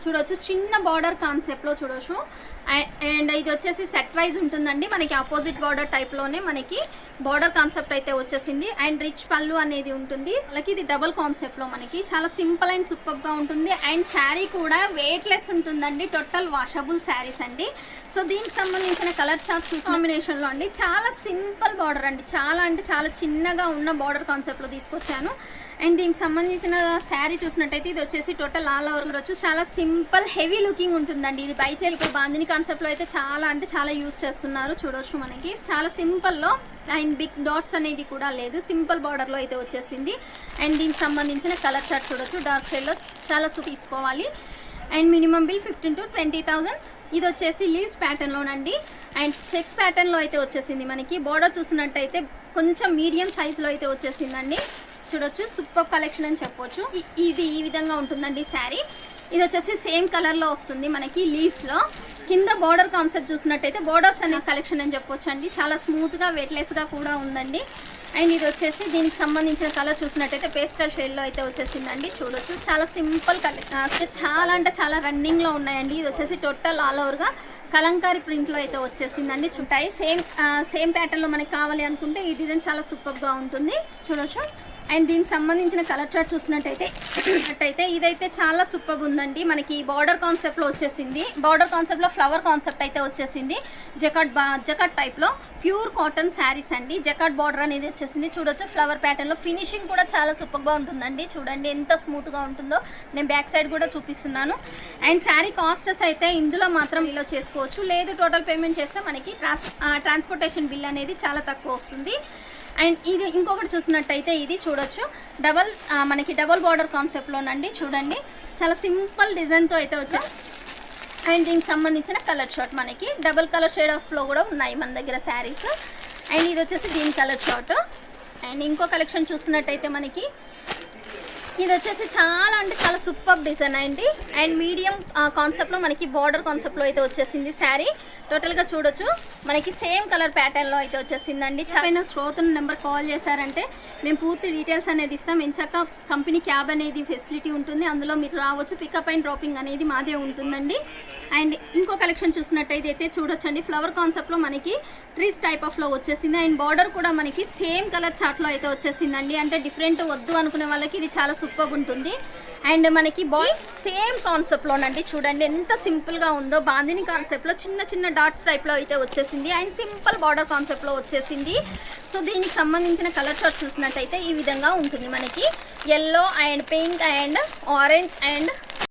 చూడొచ్చు చిన్న బార్డర్ కాన్సెప్ట్లో చూడొచ్చు. అండ్ ఇది వచ్చేసి సెట్ వైజ్ ఉంటుందండి, మనకి ఆపోజిట్ బార్డర్ టైప్లోనే మనకి బార్డర్ కాన్సెప్ట్ అయితే వచ్చేసింది. అండ్ రిచ్ పళ్ళు అనేది ఉంటుంది. అలాగే ఇది డబుల్ కాన్సెప్ట్లో మనకి చాలా సింపుల్ అండ్ సూపర్గా ఉంటుంది. అండ్ శారీ కూడా వెయిట్లెస్ ఉంటుందండి, టోటల్ వాషబుల్ శారీస్ అండి. సో దీనికి సంబంధించిన కలర్ చార్ట్ కాంబినేషన్లో అండి చాలా సింపుల్ బార్డర్ అండి, చాలా అంటే చాలా చిన్నగా ఉన్న బార్డర్ కాన్సెప్ట్లో తీసుకొచ్చాను. అండ్ దీనికి సంబంధించిన శారీ చూసినట్టయితే ఇది వచ్చేసి టోటల్ ఆల్ ఓవర్ చూడొచ్చు, చాలా సింపుల్ హెవీ లుకింగ్ ఉంటుందండి. ఇది బైచేల్ ఇప్పుడు బాందిని కాన్సెప్ట్లో అయితే చాలా అంటే చాలా యూజ్ చేస్తున్నారు. చూడొచ్చు మనకి చాలా సింపుల్లో అండ్ బిగ్ డాట్స్ అనేది కూడా లేదు, సింపుల్ బార్డర్లో అయితే వచ్చేసింది. అండ్ దీనికి సంబంధించిన కలర్ చార్ట్ చూడొచ్చు, డార్క్ షేడ్లో చాలా తీసుకోవాలి. And minimum bill 15,000 to 20,000. ఇది వచ్చేసి లీవ్స్ ప్యాటర్న్లోనండి. అండ్ చెక్స్ ప్యాటర్న్లో అయితే వచ్చేసింది. మనకి బార్డర్ చూసినట్టయితే కొంచెం మీడియం సైజులో అయితే వచ్చేసిందండి. చూడొచ్చు సూపర్ కలెక్షన్ అని చెప్పొచ్చు. ఇది ఈ విధంగా ఉంటుందండి శారీ. ఇది వచ్చేసి సేమ్ కలర్లో వస్తుంది మనకి లీవ్స్లో. కింద బార్డర్ కాన్సెప్ట్ చూసినట్టయితే బార్డర్స్ అనే కలెక్షన్ అని చెప్పొచ్చు అండి, చాలా స్మూత్గా వెయిట్లెస్గా కూడా ఉందండి. అండ్ ఇది వచ్చేసి దీనికి సంబంధించిన కలర్ చూసినట్టయితే పేస్టల్ షేడ్లో అయితే వచ్చేసిందండి. చూడొచ్చు చాలా సింపుల్ కలెక్షన్, చాలా అంటే చాలా రన్నింగ్లో ఉన్నాయండి. ఇది వచ్చేసి టోటల్ ఆల్ ఓవర్గా కలంకారీ ప్రింట్లో అయితే వచ్చేసిందండి. చుట్టాయి సేమ్ ప్యాటర్న్లో మనకి కావాలి అనుకుంటే ఈ డిజైన్ చాలా సూపర్గా ఉంటుంది. చూడొచ్చు. అండ్ దీనికి సంబంధించిన కలర్ చార్ట్ చూసినట్టయితే ఇదైతే చాలా సూపర్ ఉందండి. మనకి బార్డర్ కాన్సెప్ట్లో వచ్చేసింది, బార్డర్ కాన్సెప్ట్లో ఫ్లవర్ కాన్సెప్ట్ అయితే వచ్చేసింది. జకాట్ టైప్లో ప్యూర్ కాటన్ శారీస్ అండి. జకాట్ బార్డర్ అనేది వచ్చేసింది. చూడొచ్చు ఫ్లవర్ ప్యాటర్న్లో ఫినిషింగ్ కూడా చాలా సూపర్గా ఉంటుందండి. చూడండి ఎంత స్మూత్గా ఉంటుందో. నేను బ్యాక్ సైడ్ కూడా చూపిస్తున్నాను. అండ్ శారీ కాస్టెస్ అయితే ఇందులో మాత్రం ఇలా చేసుకోవచ్చు, లేదు టోటల్ పేమెంట్ చేస్తే మనకి ట్రాన్స్పోర్టేషన్ బిల్ అనేది చాలా తక్కువ వస్తుంది. అండ్ ఇది ఇంకొకటి చూసినట్టయితే ఇది చూడొచ్చు మనకి డబల్ బార్డర్ కాన్సెప్ట్లోనండి. చూడండి చాలా సింపుల్ డిజైన్తో అయితే వచ్చా. అండ్ దీనికి సంబంధించిన కలర్ షార్ట్ మనకి డబల్ కలర్ షేడ్ ఆఫ్లో కూడా ఉన్నాయి మన దగ్గర శారీస్. అండ్ ఇది వచ్చేసి దీని కలర్ షార్ట్. అండ్ ఇంకో కలెక్షన్ చూసినట్టయితే మనకి ఇది వచ్చేసి చాలా అంటే చాలా సూపర్ డిజైన్ అండి. అండ్ మీడియం కాన్సెప్ట్లో మనకి బార్డర్ కాన్సెప్ట్లో అయితే వచ్చేసింది శారీ. టోటల్గా చూడొచ్చు మనకి సేమ్ కలర్ ప్యాటర్న్లో అయితే వచ్చేసిందండి. చాలా శ్రోతను నెంబర్ కాల్ చేశారంటే మేము పూర్తి డీటెయిల్స్ అనేది ఇస్తాం. ఎంచక్క కంపెనీ క్యాబ్ అనేది ఫెసిలిటీ ఉంటుంది, అందులో మీరు రావచ్చు. పికప్ అండ్ డ్రాపింగ్ అనేది మాదే ఉంటుందండి. అండ్ ఇంకో కలెక్షన్ చూసినట్టయితే చూడొచ్చండి, ఫ్లవర్ కాన్సెప్ట్లో మనకి ట్రీస్ టైప్ ఆఫ్లో వచ్చేసింది. అండ్ బార్డర్ కూడా మనకి సేమ్ కలర్ చార్ట్లో అయితే వచ్చేసిందండి. అంటే డిఫరెంట్ వద్దు అనుకునే వాళ్ళకి ఇది చాలా సూపర్ ఉంటుంది. అండ్ మనకి సేమ్ కాన్సెప్ట్లోనండి. చూడండి ఎంత సింపుల్గా ఉందో. బాందిని కాన్సెప్ట్లో చిన్న చిన్న డాట్స్ టైప్లో అయితే వచ్చేసింది. అండ్ సింపుల్ బార్డర్ కాన్సెప్ట్లో వచ్చేసింది. సో దీనికి సంబంధించిన కలర్ చార్ట్ చూసినట్టయితే ఈ విధంగా ఉంటుంది. మనకి yellow and pink and orange and